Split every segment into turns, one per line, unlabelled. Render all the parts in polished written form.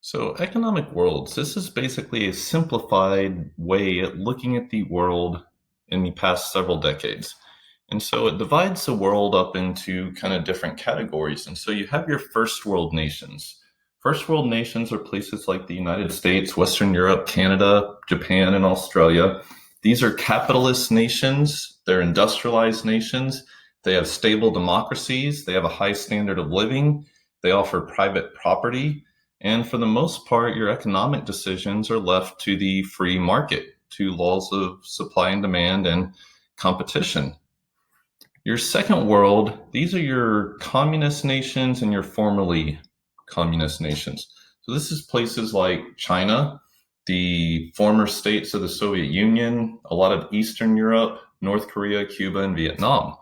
So, economic worlds, this is basically a simplified way at looking at the world in the past several decades. And so it divides the world up into kind of different categories. And so you have your first world nations. First world nations are places like the United States, Western Europe, Canada, Japan, and Australia. These are capitalist nations, they're industrialized nations. They have stable democracies, they have a high standard of living, they offer private property. And for the most part, your economic decisions are left to the free market, to laws of supply and demand and competition. Your second world, these are your communist nations and your formerly communist nations. So this is places like China, the former states of the Soviet Union, a lot of Eastern Europe, North Korea, Cuba, and Vietnam.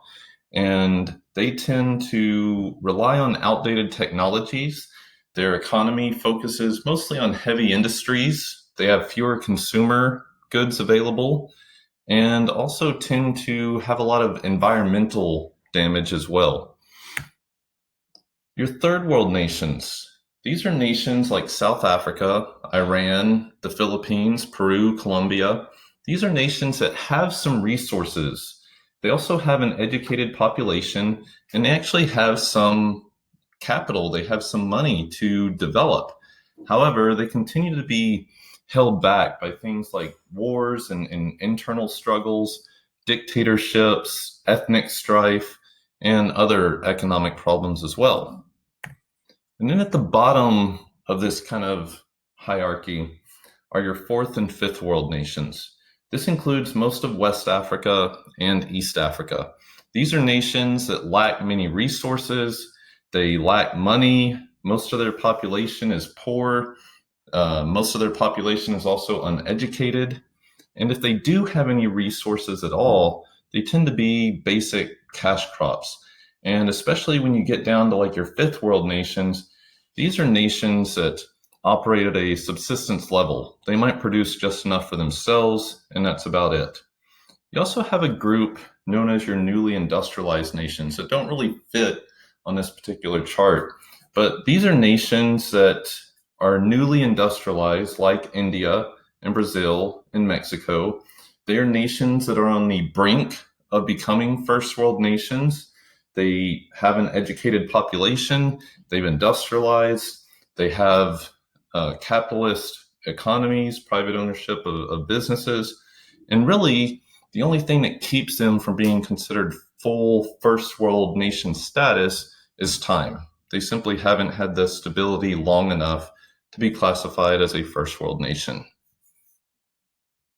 And they tend to rely on outdated technologies. Their economy focuses mostly on heavy industries. They have fewer consumer goods available and also tend to have a lot of environmental damage as well. Your third world nations. These are nations like South Africa, Iran, the Philippines, Peru, Colombia. These are nations that have some resources. They also have an educated population and they actually have some capital. They have some money to develop. However, they continue to be held back by things like wars and internal struggles, dictatorships, ethnic strife, and other economic problems as well. And then at the bottom of this kind of hierarchy are your fourth and fifth world nations. This includes most of West Africa and East Africa. These are nations that lack many resources, they lack money, most of their population is poor, most of their population is also uneducated. And if they do have any resources at all, they tend to be basic cash crops. And especially when you get down to like your fifth world nations, these are nations that operate at a subsistence level. They might produce just enough for themselves, and that's about it. You also have a group known as your newly industrialized nations that don't really fit on this particular chart. But these are nations that are newly industrialized, like India and Brazil and Mexico. They are nations that are on the brink of becoming first world nations. They have an educated population, they've industrialized, they have capitalist economies, private ownership of businesses. And really, the only thing that keeps them from being considered full first world nation status is time. They simply haven't had the stability long enough to be classified as a first world nation.